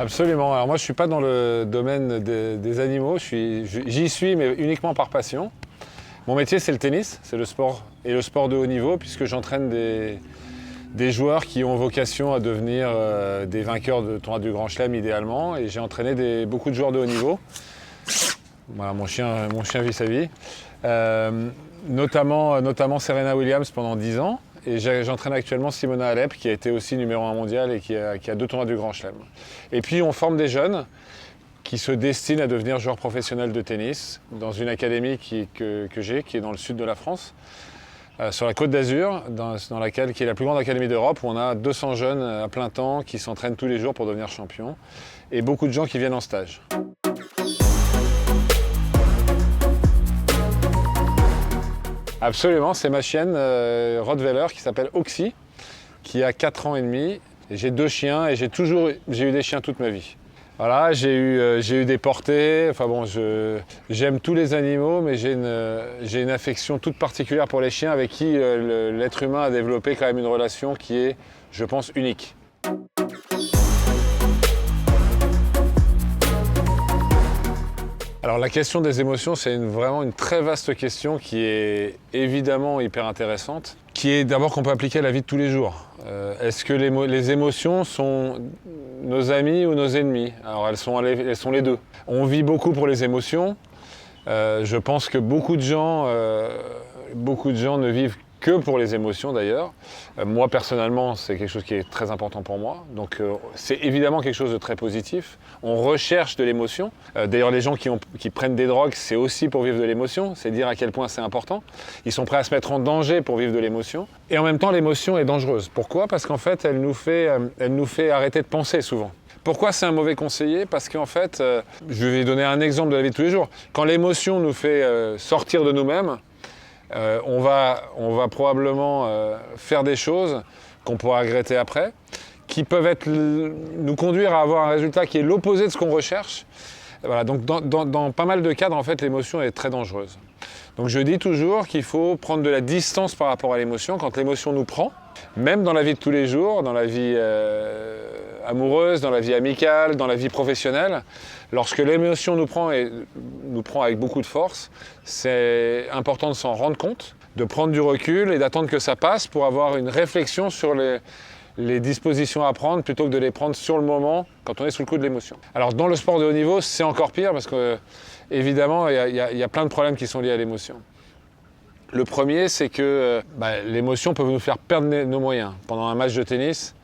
Absolument. Alors moi, je ne suis pas dans le domaine des animaux. J'y suis, mais uniquement par passion. Mon métier, c'est le tennis, c'est le sport et le sport de haut niveau, puisque j'entraîne des joueurs qui ont vocation à devenir des vainqueurs de tournoi du Grand Chelem idéalement. Et j'ai entraîné beaucoup de joueurs de haut niveau. Voilà, mon chien vit sa vie. Notamment Serena Williams pendant 10 ans. Et j'entraîne actuellement Simona Halep, qui a été aussi numéro 1 mondial et qui a 2 tournois du Grand Chelem. Et puis on forme des jeunes qui se destinent à devenir joueurs professionnels de tennis dans une académie que j'ai, qui est dans le sud de la France, sur la Côte d'Azur, qui est la plus grande académie d'Europe, où on a 200 jeunes à plein temps qui s'entraînent tous les jours pour devenir champions, et beaucoup de gens qui viennent en stage. Absolument, c'est ma chienne Rottweiler qui s'appelle Oxy, qui a 4 ans et demi. J'ai 2 chiens et j'ai eu des chiens toute ma vie. Voilà, j'ai eu des portées. Enfin bon, j'aime tous les animaux, mais j'ai une affection toute particulière pour les chiens avec qui l'être humain a développé quand même une relation qui est, je pense, unique. Alors la question des émotions, c'est vraiment une très vaste question qui est évidemment hyper intéressante, qui est d'abord qu'on peut appliquer à la vie de tous les jours. Est-ce que les émotions sont nos amis ou nos ennemis? Alors elles sont les deux. On vit beaucoup pour les émotions. Je pense que beaucoup de gens ne vivent que pour les émotions d'ailleurs. Moi personnellement, c'est quelque chose qui est très important pour moi. Donc c'est évidemment quelque chose de très positif. On recherche de l'émotion. D'ailleurs les gens qui prennent des drogues, c'est aussi pour vivre de l'émotion. C'est dire à quel point c'est important. Ils sont prêts à se mettre en danger pour vivre de l'émotion. Et en même temps, l'émotion est dangereuse. Pourquoi? Parce qu'en fait, elle nous fait arrêter de penser souvent. Pourquoi c'est un mauvais conseiller? Parce qu'en fait, je vais donner un exemple de la vie de tous les jours. Quand l'émotion nous fait sortir de nous-mêmes, on va probablement faire des choses qu'on pourra regretter après, qui peuvent nous conduire à avoir un résultat qui est l'opposé de ce qu'on recherche. Voilà, donc dans pas mal de cadres, en fait, l'émotion est très dangereuse. Donc je dis toujours qu'il faut prendre de la distance par rapport à l'émotion quand l'émotion nous prend, même dans la vie de tous les jours, dans la vie amoureuse, dans la vie amicale, dans la vie professionnelle. Lorsque l'émotion nous prend avec beaucoup de force, c'est important de s'en rendre compte, de prendre du recul et d'attendre que ça passe pour avoir une réflexion sur les dispositions à prendre plutôt que de les prendre sur le moment quand on est sous le coup de l'émotion. Alors dans le sport de haut niveau, c'est encore pire parce que évidemment, il y a plein de problèmes qui sont liés à l'émotion. Le premier, c'est que l'émotion peut nous faire perdre nos moyens. Pendant un match de tennis,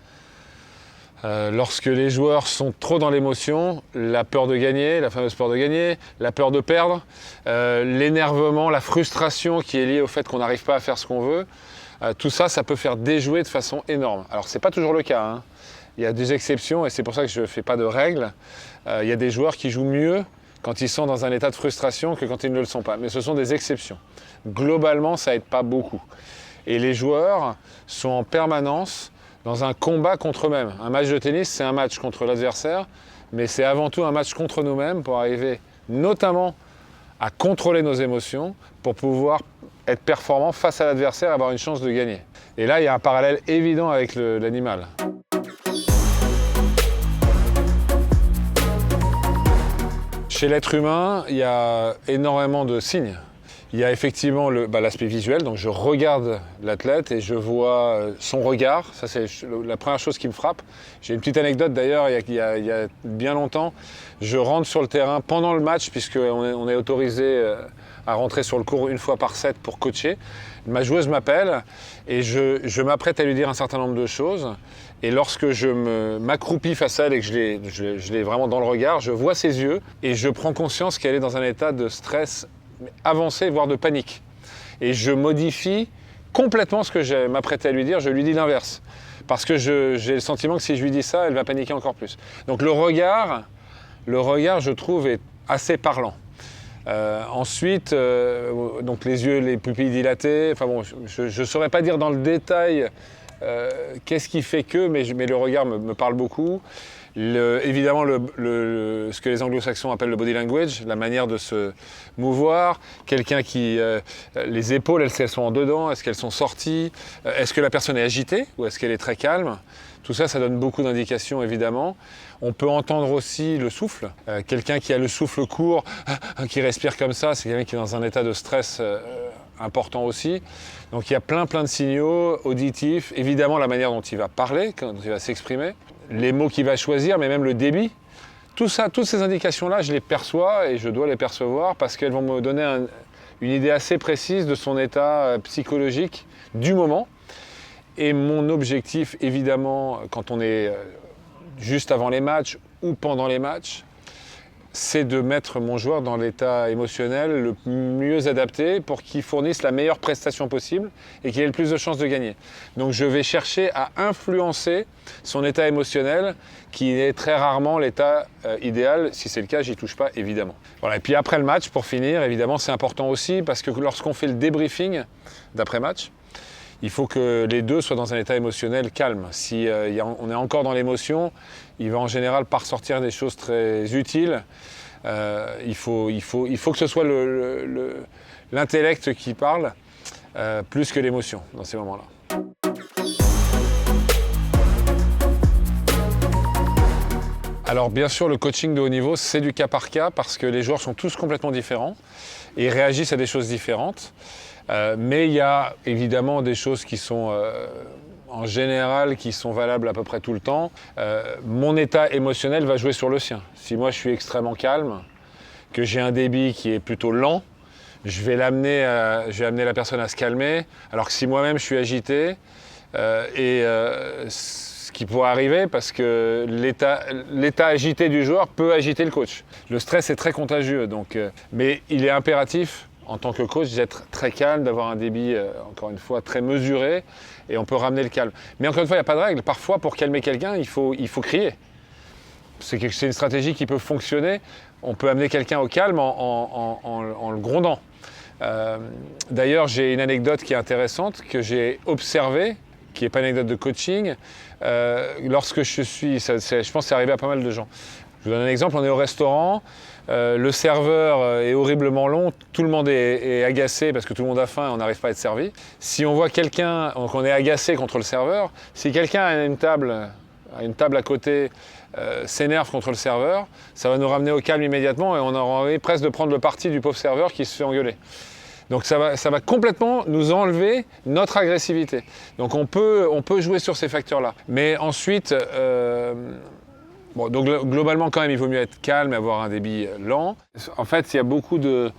lorsque les joueurs sont trop dans l'émotion, la peur de gagner, la fameuse peur de gagner, la peur de perdre, l'énervement, la frustration qui est liée au fait qu'on n'arrive pas à faire ce qu'on veut, tout ça, ça peut faire déjouer de façon énorme. Alors c'est pas toujours le cas, hein. Il y a des exceptions et c'est pour ça que je ne fais pas de règles. Il y a des joueurs qui jouent mieux quand ils sont dans un état de frustration que quand ils ne le sont pas. Mais ce sont des exceptions. Globalement, ça n'aide pas beaucoup. Et les joueurs sont en permanence dans un combat contre eux-mêmes. Un match de tennis, c'est un match contre l'adversaire, mais c'est avant tout un match contre nous-mêmes pour arriver notamment à contrôler nos émotions, pour pouvoir être performant face à l'adversaire et avoir une chance de gagner. Et là, il y a un parallèle évident avec l'animal. Chez l'être humain, il y a énormément de signes. Il y a effectivement l'aspect visuel, donc je regarde l'athlète et je vois son regard. Ça, c'est la première chose qui me frappe. J'ai une petite anecdote d'ailleurs, il y a bien longtemps. Je rentre sur le terrain pendant le match, puisqu'on est autorisé à rentrer sur le court 1 fois par set pour coacher. Ma joueuse m'appelle et je m'apprête à lui dire un certain nombre de choses. Et lorsque je m'accroupis face à elle et que je l'ai vraiment dans le regard, je vois ses yeux et je prends conscience qu'elle est dans un état de stress avancé, voire de panique. Et je modifie complètement ce que je m'apprêtais à lui dire, je lui dis l'inverse. Parce que j'ai le sentiment que si je lui dis ça, elle va paniquer encore plus. Donc le regard, je trouve, est assez parlant. Ensuite, donc les yeux, les pupilles dilatées, enfin bon, je ne saurais pas dire dans le détail qu'est-ce qui fait que, mais le regard me parle beaucoup. Évidemment, ce que les anglo-saxons appellent le body language, la manière de se mouvoir. Quelqu'un qui... les épaules, elles sont en dedans, est-ce qu'elles sont sorties? Est-ce que la personne est agitée ou est-ce qu'elle est très calme? Tout ça, ça donne beaucoup d'indications évidemment. On peut entendre aussi le souffle. Quelqu'un qui a le souffle court, qui respire comme ça, c'est quelqu'un qui est dans un état de stress important aussi. Donc il y a plein de signaux auditifs, évidemment la manière dont il va parler, dont il va s'exprimer, les mots qu'il va choisir, mais même le débit. Tout ça, toutes ces indications-là, je les perçois et je dois les percevoir parce qu'elles vont me donner une idée assez précise de son état psychologique du moment. Et mon objectif, évidemment, quand on est juste avant les matchs ou pendant les matchs, c'est de mettre mon joueur dans l'état émotionnel le mieux adapté pour qu'il fournisse la meilleure prestation possible et qu'il ait le plus de chances de gagner. Donc je vais chercher à influencer son état émotionnel qui est très rarement l'état idéal. Si c'est le cas, j'y touche pas évidemment. Voilà. Et puis après le match, pour finir, évidemment c'est important aussi parce que lorsqu'on fait le débriefing d'après-match, il faut que les deux soient dans un état émotionnel calme. Si on est encore dans l'émotion, il va en général pas ressortir des choses très utiles. Il faut que ce soit l'intellect qui parle plus que l'émotion dans ces moments-là. Alors bien sûr, le coaching de haut niveau, c'est du cas par cas parce que les joueurs sont tous complètement différents et réagissent à des choses différentes. Mais il y a évidemment des choses qui sont en général qui sont valables à peu près tout le temps. Mon état émotionnel va jouer sur le sien. Si moi je suis extrêmement calme, que j'ai un débit qui est plutôt lent, je vais amener la personne à se calmer. Alors que si moi-même je suis agité, ce qui pourrait arriver parce que l'état agité du joueur peut agiter le coach. Le stress est très contagieux, mais il est impératif en tant que coach d'être très calme, d'avoir un débit, encore une fois, très mesuré, et on peut ramener le calme. Mais encore une fois, il n'y a pas de règle. Parfois, pour calmer quelqu'un, il faut crier. C'est une stratégie qui peut fonctionner. On peut amener quelqu'un au calme en le grondant. D'ailleurs, j'ai une anecdote qui est intéressante, que j'ai observée, qui n'est pas une anecdote de coaching. Lorsque je pense que c'est arrivé à pas mal de gens. Je vous donne un exemple, on est au restaurant, le serveur est horriblement long, tout le monde est agacé parce que tout le monde a faim et on n'arrive pas à être servi. Si on voit quelqu'un, donc on est agacé contre le serveur, si quelqu'un à une table à côté s'énerve contre le serveur, ça va nous ramener au calme immédiatement et on aura envie presque de prendre le parti du pauvre serveur qui se fait engueuler. Donc ça va complètement nous enlever notre agressivité. Donc on peut jouer sur ces facteurs-là. Mais ensuite, donc globalement quand même il vaut mieux être calme et avoir un débit lent. En fait il y a beaucoup de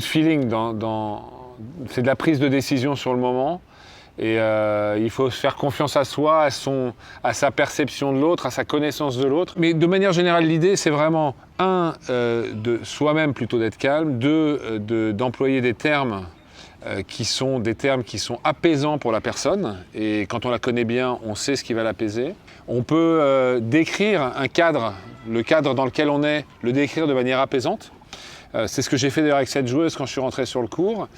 feeling c'est de la prise de décision sur le moment. Et il faut se faire confiance à soi, à sa perception de l'autre, à sa connaissance de l'autre. Mais de manière générale, l'idée, c'est vraiment, de soi-même plutôt d'être calme, d'employer des termes qui sont apaisants pour la personne. Et quand on la connaît bien, on sait ce qui va l'apaiser. On peut décrire un cadre, le cadre dans lequel on est, le décrire de manière apaisante. C'est ce que j'ai fait d'ailleurs avec cette joueuse quand je suis rentré sur le court.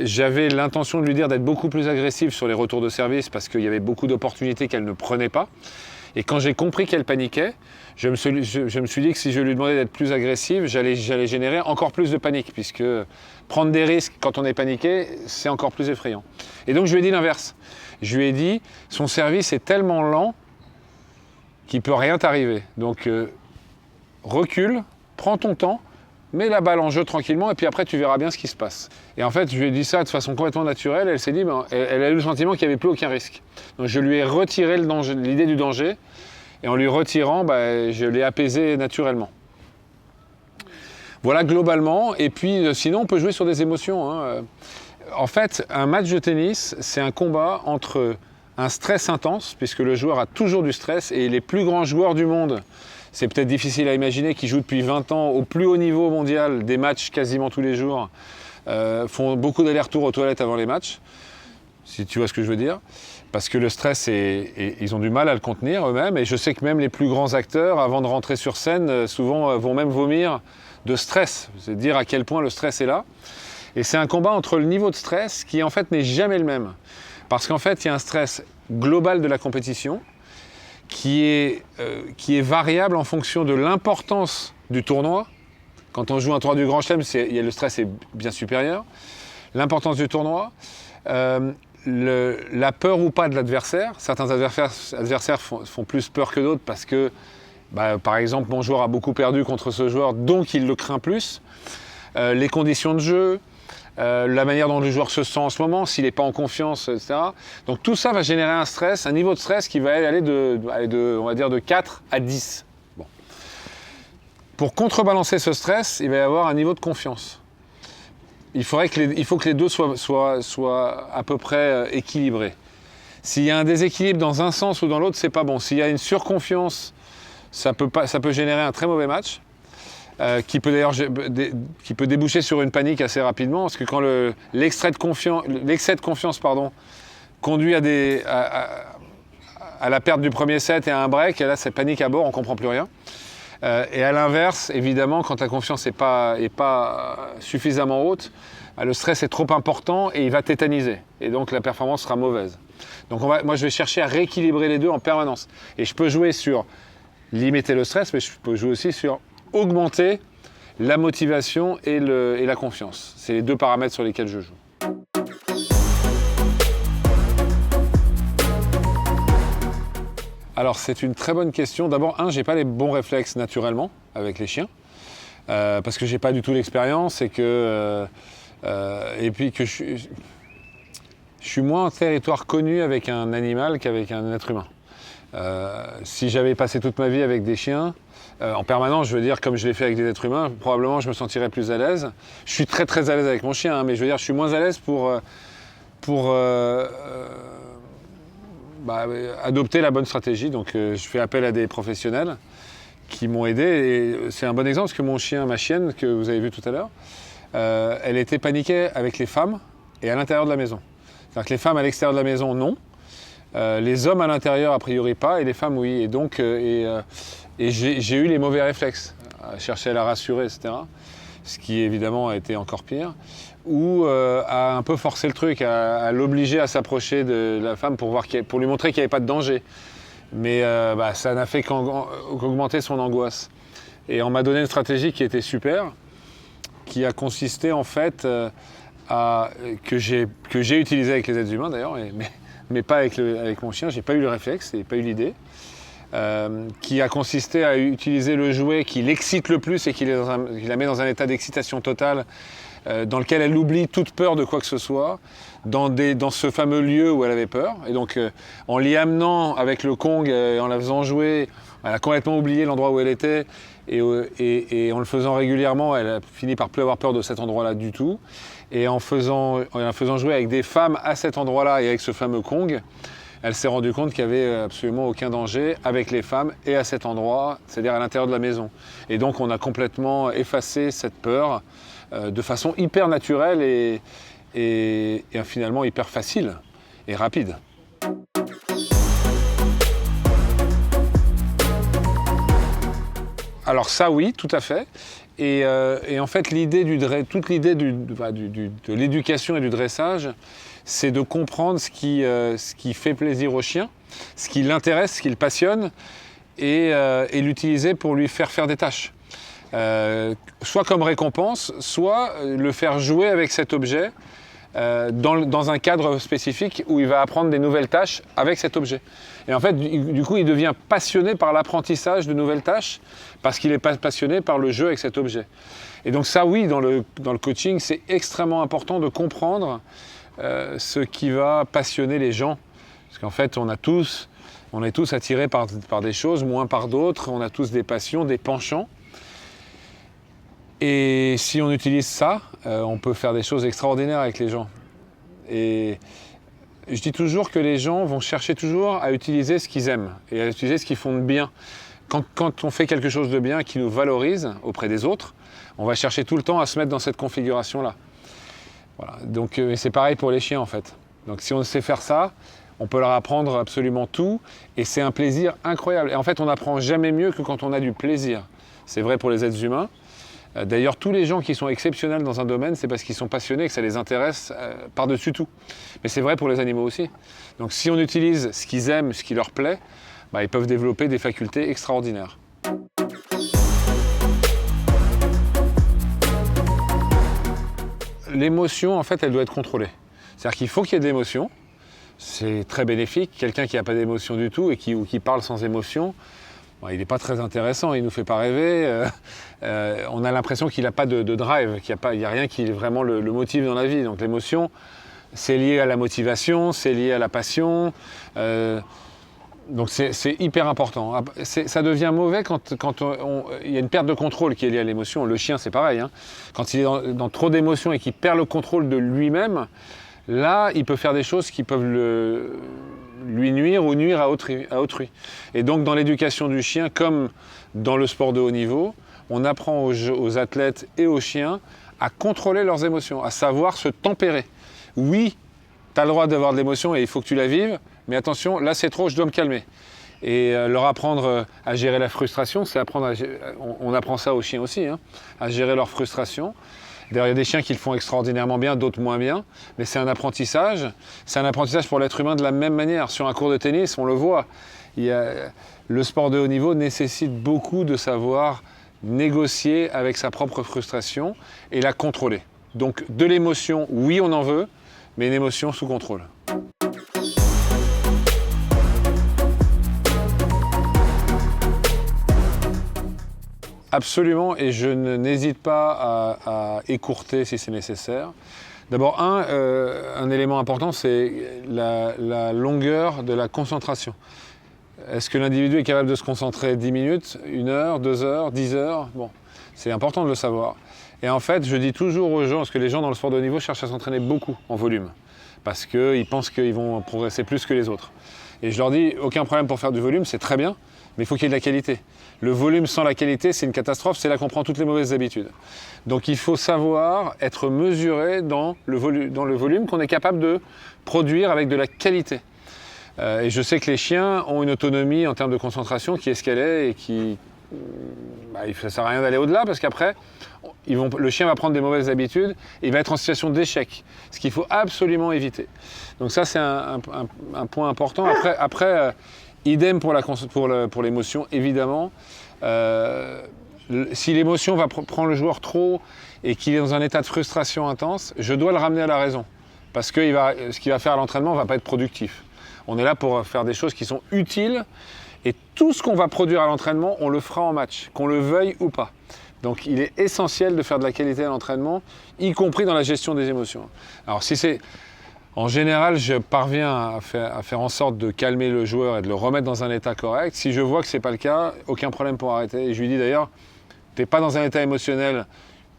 J'avais l'intention de lui dire d'être beaucoup plus agressive sur les retours de service parce qu'il y avait beaucoup d'opportunités qu'elle ne prenait pas. Et quand j'ai compris qu'elle paniquait, je me suis dit que si je lui demandais d'être plus agressive, j'allais générer encore plus de panique puisque prendre des risques quand on est paniqué, c'est encore plus effrayant. Et donc je lui ai dit l'inverse. Je lui ai dit, son service est tellement lent qu'il ne peut rien t'arriver. Donc recule, prends ton temps, mets la balle en jeu tranquillement et puis après tu verras bien ce qui se passe. Et en fait, je lui ai dit ça de façon complètement naturelle. Elle s'est dit, elle a eu le sentiment qu'il n'y avait plus aucun risque. Donc je lui ai retiré l'idée du danger et en lui retirant, je l'ai apaisé naturellement. Voilà globalement. Et puis sinon, on peut jouer sur des émotions. En fait, un match de tennis, c'est un combat entre un stress intense, puisque le joueur a toujours du stress et les plus grands joueurs du monde, c'est peut-être difficile à imaginer, qui jouent depuis 20 ans au plus haut niveau mondial, des matchs quasiment tous les jours, font beaucoup d'allers-retours aux toilettes avant les matchs, si tu vois ce que je veux dire. Parce que le stress, ils ont du mal à le contenir eux-mêmes. Et je sais que même les plus grands acteurs, avant de rentrer sur scène, souvent vont même vomir de stress. C'est dire à quel point le stress est là. Et c'est un combat entre le niveau de stress qui en fait n'est jamais le même. Parce qu'en fait, il y a un stress global de la compétition, qui est variable en fonction de l'importance du tournoi. Quand on joue un tournoi du Grand Chelem, le stress est bien supérieur. L'importance du tournoi, la peur ou pas de l'adversaire. Certains adversaires font plus peur que d'autres parce que, par exemple, mon joueur a beaucoup perdu contre ce joueur, donc il le craint plus. Les conditions de jeu, la manière dont le joueur se sent en ce moment, s'il n'est pas en confiance, etc. Donc tout ça va générer un stress, un niveau de stress qui va aller on va dire de 4 à 10. Bon. Pour contrebalancer ce stress, il va y avoir un niveau de confiance. Il faut que les deux soient à peu près équilibrés. S'il y a un déséquilibre dans un sens ou dans l'autre, c'est pas bon. S'il y a une surconfiance, ça peut générer un très mauvais match, qui peut déboucher sur une panique assez rapidement, parce que quand l'excès de confiance conduit à la perte du premier set et à un break, et là c'est panique à bord, on ne comprend plus rien. Et à l'inverse, évidemment, quand la confiance n'est pas suffisamment haute, le stress est trop important et il va tétaniser. Et donc la performance sera mauvaise. Donc moi je vais chercher à rééquilibrer les deux en permanence. Et je peux jouer sur limiter le stress, mais je peux jouer aussi sur augmenter la motivation et la confiance. C'est les deux paramètres sur lesquels je joue. Alors c'est une très bonne question. D'abord, j'ai pas les bons réflexes naturellement avec les chiens, parce que j'ai pas du tout l'expérience et puis que je suis moins en territoire connu avec un animal qu'avec un être humain. Si j'avais passé toute ma vie avec des chiens, en permanence, je veux dire, comme je l'ai fait avec des êtres humains, probablement je me sentirais plus à l'aise. Je suis très très à l'aise avec mon chien, mais je veux dire, je suis moins à l'aise pour adopter la bonne stratégie. Donc je fais appel à des professionnels qui m'ont aidé. Et c'est un bon exemple parce que ma chienne que vous avez vue tout à l'heure, elle était paniquée avec les femmes et à l'intérieur de la maison. C'est-à-dire que les femmes à l'extérieur de la maison, non. Les hommes à l'intérieur, a priori pas, et les femmes, oui. Et donc, j'ai eu les mauvais réflexes, à chercher à la rassurer, etc. Ce qui, évidemment, a été encore pire. Ou à un peu forcer le truc, à l'obliger à s'approcher de la femme pour lui montrer qu'il n'y avait pas de danger. Mais ça n'a fait qu'augmenter son angoisse. Et on m'a donné une stratégie qui était super, qui a consisté en fait que j'ai utilisé avec les êtres humains d'ailleurs, mais pas avec mon chien. J'ai pas eu le réflexe et pas eu l'idée. Qui a consisté à utiliser le jouet qui l'excite le plus et qui la met dans un état d'excitation totale, dans lequel elle oublie toute peur de quoi que ce soit, dans ce fameux lieu où elle avait peur. Et donc, en l'y amenant avec le Kong et en la faisant jouer, elle a complètement oublié l'endroit où elle était. Et en le faisant régulièrement, elle a fini par plus avoir peur de cet endroit-là du tout. Et en la faisant jouer avec des femmes à cet endroit-là et avec ce fameux Kong, elle s'est rendue compte qu'il n'y avait absolument aucun danger avec les femmes et à cet endroit, c'est-à-dire à l'intérieur de la maison. Et donc on a complètement effacé cette peur de façon hyper naturelle et finalement hyper facile et rapide. Alors ça oui, tout à fait. Et en fait toute l'idée de l'éducation et du dressage, c'est de comprendre ce qui fait plaisir au chien, ce qui l'intéresse, ce qui le passionne, et l'utiliser pour lui faire des tâches. Soit comme récompense, soit le faire jouer avec cet objet dans un cadre spécifique où il va apprendre des nouvelles tâches avec cet objet. Et en fait, du coup, il devient passionné par l'apprentissage de nouvelles tâches parce qu'il est passionné par le jeu avec cet objet. Et donc ça, oui, dans le coaching, c'est extrêmement important de comprendre ce qui va passionner les gens. Parce qu'en fait, on est tous attirés par des choses, moins par d'autres. On a tous des passions, des penchants. Et si on utilise ça, on peut faire des choses extraordinaires avec les gens. Et je dis toujours que les gens vont chercher toujours à utiliser ce qu'ils aiment et à utiliser ce qu'ils font de bien. Quand on fait quelque chose de bien qui nous valorise auprès des autres, on va chercher tout le temps à se mettre dans cette configuration-là. Voilà. Donc c'est pareil pour les chiens en fait. Donc si on sait faire ça, on peut leur apprendre absolument tout et c'est un plaisir incroyable. Et en fait, on n'apprend jamais mieux que quand on a du plaisir. C'est vrai pour les êtres humains. D'ailleurs, tous les gens qui sont exceptionnels dans un domaine, c'est parce qu'ils sont passionnés et que ça les intéresse par-dessus tout. Mais c'est vrai pour les animaux aussi. Donc si on utilise ce qu'ils aiment, ce qui leur plaît, ils peuvent développer des facultés extraordinaires. L'émotion, en fait, elle doit être contrôlée. C'est-à-dire qu'il faut qu'il y ait de l'émotion, c'est très bénéfique. Quelqu'un qui n'a pas d'émotion du tout ou qui parle sans émotion, bon, il n'est pas très intéressant, il ne nous fait pas rêver. On a l'impression qu'il n'a pas de drive, qu'il n'y a rien qui vraiment le motive dans la vie. Donc l'émotion, c'est lié à la motivation, c'est lié à la passion. Donc c'est hyper important. Ça devient mauvais quand il y a une perte de contrôle qui est liée à l'émotion. Le chien, c'est pareil, hein. Quand il est dans trop d'émotions et qu'il perd le contrôle de lui-même, là, il peut faire des choses qui peuvent lui nuire ou nuire à autrui. Et donc, dans l'éducation du chien, comme dans le sport de haut niveau, on apprend aux athlètes et aux chiens à contrôler leurs émotions, à savoir se tempérer. Oui, tu as le droit d'avoir de l'émotion et il faut que tu la vives, mais attention, là c'est trop, je dois me calmer. Et leur apprendre à gérer la frustration, c'est apprendre on apprend ça aux chiens aussi, hein, à gérer leur frustration. D'ailleurs, il y a des chiens qui le font extraordinairement bien, d'autres moins bien, mais c'est un apprentissage. C'est un apprentissage pour l'être humain de la même manière. Sur un cours de tennis, on le voit. Le sport de haut niveau nécessite beaucoup de savoir négocier avec sa propre frustration et la contrôler. Donc de l'émotion, oui on en veut, mais une émotion sous contrôle. Absolument, et je n'hésite pas à écourter si c'est nécessaire. D'abord, un élément important, c'est la longueur de la concentration. Est-ce que l'individu est capable de se concentrer 10 minutes, 1 heure, 2 heures, 10 heures? Bon, c'est important de le savoir. Et en fait, je dis toujours aux gens, parce que les gens dans le sport de haut niveau cherchent à s'entraîner beaucoup en volume, parce qu'ils pensent qu'ils vont progresser plus que les autres. Et je leur dis, aucun problème pour faire du volume, c'est très bien, mais il faut qu'il y ait de la qualité. Le volume sans la qualité, c'est une catastrophe, c'est là qu'on prend toutes les mauvaises habitudes. Donc il faut savoir être mesuré dans le volume qu'on est capable de produire avec de la qualité. Et je sais que les chiens ont une autonomie en termes de concentration qui est ce qu'elle est et qui... ça ne sert à rien d'aller au-delà parce qu'après, le chien va prendre des mauvaises habitudes et il va être en situation d'échec, ce qu'il faut absolument éviter. Donc ça, c'est un point important. Après idem pour l'émotion, évidemment. Si l'émotion prend le joueur trop et qu'il est dans un état de frustration intense, je dois le ramener à la raison. Parce que ce qu'il va faire à l'entraînement ne va pas être productif. On est là pour faire des choses qui sont utiles et tout ce qu'on va produire à l'entraînement, on le fera en match, qu'on le veuille ou pas. Donc il est essentiel de faire de la qualité à l'entraînement, y compris dans la gestion des émotions. Alors en général, je parviens à faire en sorte de calmer le joueur et de le remettre dans un état correct. Si je vois que ce n'est pas le cas, aucun problème pour arrêter. Et je lui dis d'ailleurs, tu n'es pas dans un état émotionnel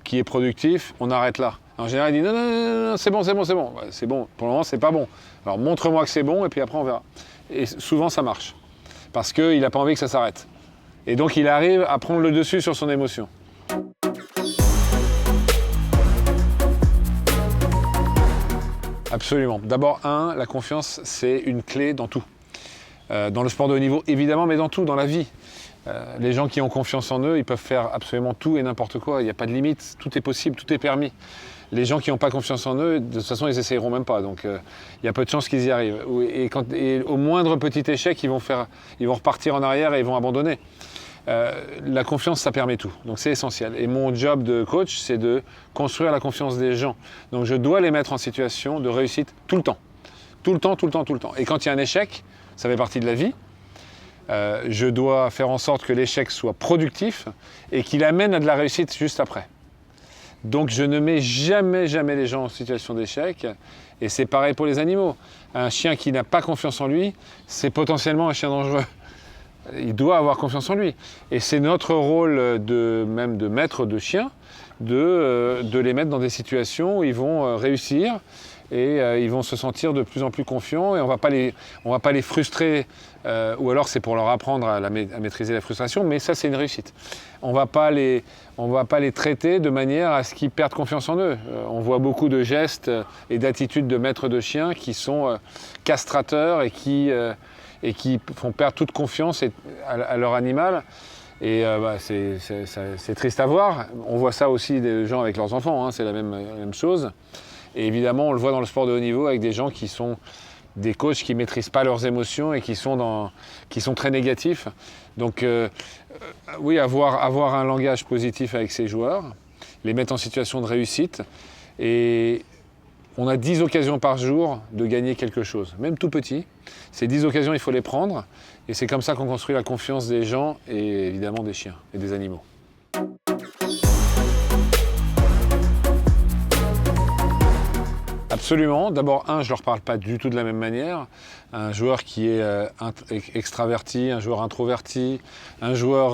qui est productif, on arrête là. En général, il dit non, c'est bon. C'est bon, pour le moment, c'est pas bon. Alors montre-moi que c'est bon et puis après on verra. Et souvent ça marche. Parce qu'il n'a pas envie que ça s'arrête. Et donc il arrive à prendre le dessus sur son émotion. Absolument. D'abord, la confiance, c'est une clé dans tout. Dans le sport de haut niveau, évidemment, mais dans tout, dans la vie. Les gens qui ont confiance en eux, ils peuvent faire absolument tout et n'importe quoi. Il n'y a pas de limite, tout est possible, tout est permis. Les gens qui n'ont pas confiance en eux, de toute façon, ils n'essayeront même pas. Donc, il y a peu de chances qu'ils y arrivent. Et au moindre petit échec, ils vont repartir en arrière et ils vont abandonner. La confiance, ça permet tout. Donc, c'est essentiel. Et mon job de coach, c'est de construire la confiance des gens. Donc, je dois les mettre en situation de réussite tout le temps. Tout le temps. Et quand il y a un échec, ça fait partie de la vie. Je dois faire en sorte que l'échec soit productif et qu'il amène à de la réussite juste après. Donc je ne mets jamais les gens en situation d'échec. Et c'est pareil pour les animaux. Un chien qui n'a pas confiance en lui, c'est potentiellement un chien dangereux. Il doit avoir confiance en lui. Et c'est notre rôle de maître de chien de les mettre dans des situations où ils vont réussir et ils vont se sentir de plus en plus confiants et on va pas les frustrer ou alors c'est pour leur apprendre à maîtriser la frustration, mais ça c'est une réussite. On va pas les traiter de manière à ce qu'ils perdent confiance en eux. On voit beaucoup de gestes et d'attitudes de maîtres de chiens qui sont castrateurs et qui font perdre toute confiance à leur animal. Et c'est triste à voir. On voit ça aussi des gens avec leurs enfants, hein, c'est la même chose. Et évidemment, on le voit dans le sport de haut niveau avec des gens qui sont des coachs qui ne maîtrisent pas leurs émotions et qui sont très négatifs. Donc oui, avoir un langage positif avec ses joueurs, les mettre en situation de réussite et on a 10 occasions par jour de gagner quelque chose, même tout petit. Ces 10 occasions, il faut les prendre. Et c'est comme ça qu'on construit la confiance des gens et évidemment des chiens et des animaux. Absolument. D'abord, je ne leur parle pas du tout de la même manière. Un joueur qui est extraverti, un joueur introverti, un joueur,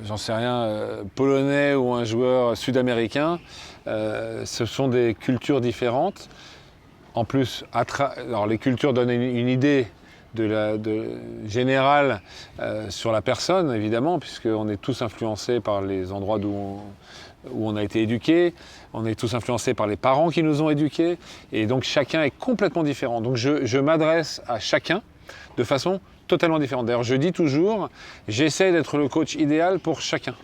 j'en sais rien, polonais ou un joueur sud-américain, ce sont des cultures différentes. En plus, alors les cultures donnent une idée générale sur la personne, évidemment, puisqu'on est tous influencés par les endroits où on a été éduqué, on est tous influencés par les parents qui nous ont éduqués, et donc chacun est complètement différent. Donc je m'adresse à chacun de façon totalement différente. D'ailleurs, je dis toujours, j'essaie d'être le coach idéal pour chacun.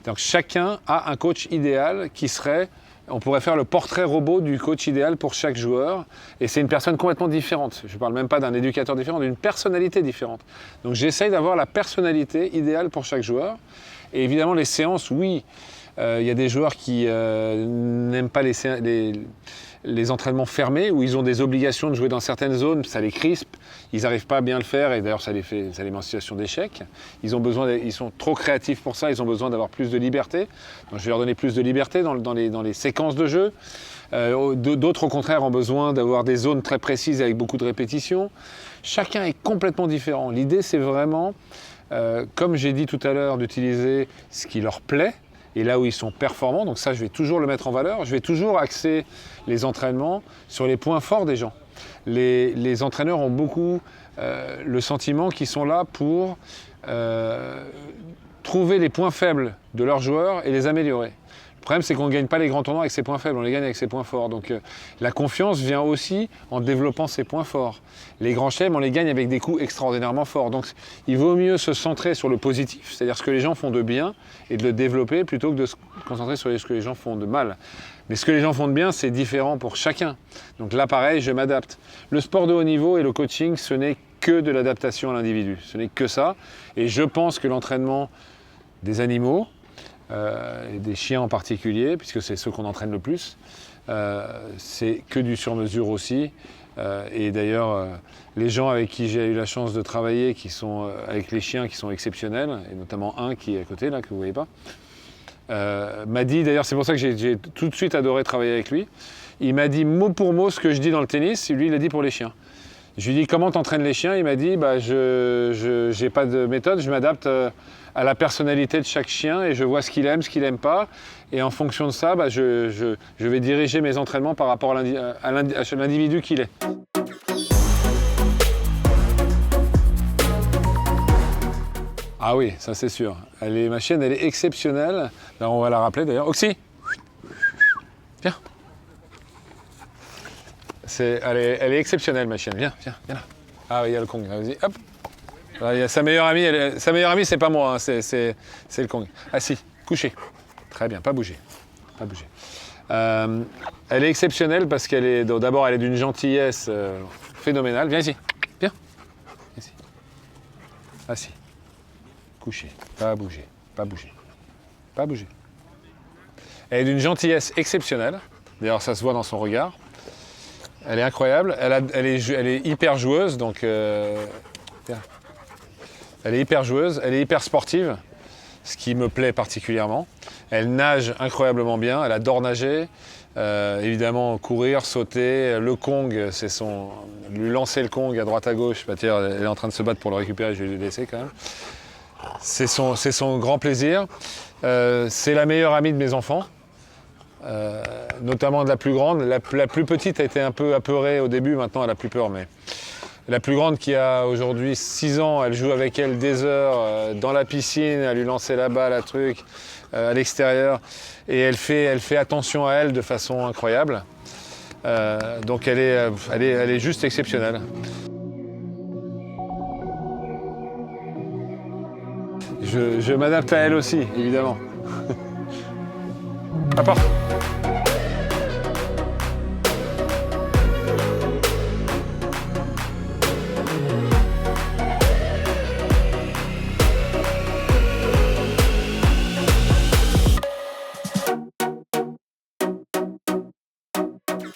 Donc chacun a un coach idéal qui serait, on pourrait faire le portrait robot du coach idéal pour chaque joueur, et c'est une personne complètement différente. Je ne parle même pas d'un éducateur différent, d'une personnalité différente. Donc j'essaye d'avoir la personnalité idéale pour chaque joueur, et évidemment les séances, oui, il y a des joueurs qui n'aiment pas les entraînements fermés, où ils ont des obligations de jouer dans certaines zones, ça les crispe, ils n'arrivent pas à bien le faire, et d'ailleurs ça les met en situation d'échec. Ils sont trop créatifs pour ça, ils ont besoin d'avoir plus de liberté. Donc je vais leur donner plus de liberté dans les séquences de jeu. D'autres au contraire ont besoin d'avoir des zones très précises avec beaucoup de répétitions. Chacun est complètement différent. L'idée c'est vraiment, comme j'ai dit tout à l'heure, d'utiliser ce qui leur plaît, et là où ils sont performants, donc ça je vais toujours le mettre en valeur, je vais toujours axer les entraînements sur les points forts des gens. Les entraîneurs ont beaucoup le sentiment qu'ils sont là pour trouver les points faibles de leurs joueurs et les améliorer. Le problème c'est qu'on ne gagne pas les grands tournois avec ses points faibles, on les gagne avec ses points forts. Donc la confiance vient aussi en développant ses points forts. Les grands chelems, on les gagne avec des coups extraordinairement forts. Donc il vaut mieux se centrer sur le positif, c'est-à-dire ce que les gens font de bien et de le développer plutôt que de se concentrer sur ce que les gens font de mal. Mais ce que les gens font de bien, c'est différent pour chacun. Donc là pareil, je m'adapte. Le sport de haut niveau et le coaching, ce n'est que de l'adaptation à l'individu. Ce n'est que ça. Et je pense que l'entraînement des animaux, et des chiens en particulier, puisque c'est ceux qu'on entraîne le plus, c'est que du sur-mesure aussi. Et d'ailleurs, les gens avec qui j'ai eu la chance de travailler, qui sont avec les chiens qui sont exceptionnels, et notamment un qui est à côté, là, que vous ne voyez pas, m'a dit, d'ailleurs c'est pour ça que j'ai tout de suite adoré travailler avec lui, il m'a dit mot pour mot ce que je dis dans le tennis, lui il l'a dit pour les chiens. Je lui ai dit comment t'entraînes les chiens, il m'a dit je n'ai pas de méthode, je m'adapte à la personnalité de chaque chien et je vois ce qu'il aime, ce qu'il n'aime pas, et en fonction de ça, je vais diriger mes entraînements par rapport à l'individu qu'il est. Ah oui, ça c'est sûr. Ma chienne, elle est exceptionnelle. Là, on va la rappeler d'ailleurs. Oxy, viens. Elle est exceptionnelle, ma chienne. Viens là. Ah oui, il y a le Kong. Vas-y, hop. Là, il y a sa meilleure amie. Sa meilleure amie, c'est pas moi, hein, c'est le Kong. Assis, couché. Très bien, pas bouger. Elle est exceptionnelle parce d'abord, elle est d'une gentillesse phénoménale. Viens ici. Viens. Ici. Assis. Couché, pas bouger. Elle est d'une gentillesse exceptionnelle. D'ailleurs, ça se voit dans son regard. Elle est incroyable. Elle est hyper joueuse, donc elle est hyper joueuse. Elle est hyper sportive, ce qui me plaît particulièrement. Elle nage incroyablement bien. Elle adore nager. Évidemment, courir, sauter. Le Kong, lui lancer le Kong à droite à gauche. Elle est en train de se battre pour le récupérer. Je vais lui laisser quand même. C'est son grand plaisir. C'est la meilleure amie de mes enfants, notamment de la plus grande. La plus petite a été un peu apeurée au début, maintenant elle a plus peur. Mais la plus grande qui a aujourd'hui 6 ans, elle joue avec elle des heures dans la piscine, à lui lancer la balle, à l'extérieur. Et elle fait attention à elle de façon incroyable. Donc elle est juste exceptionnelle. Je m'adapte à elle aussi, évidemment. Apporte.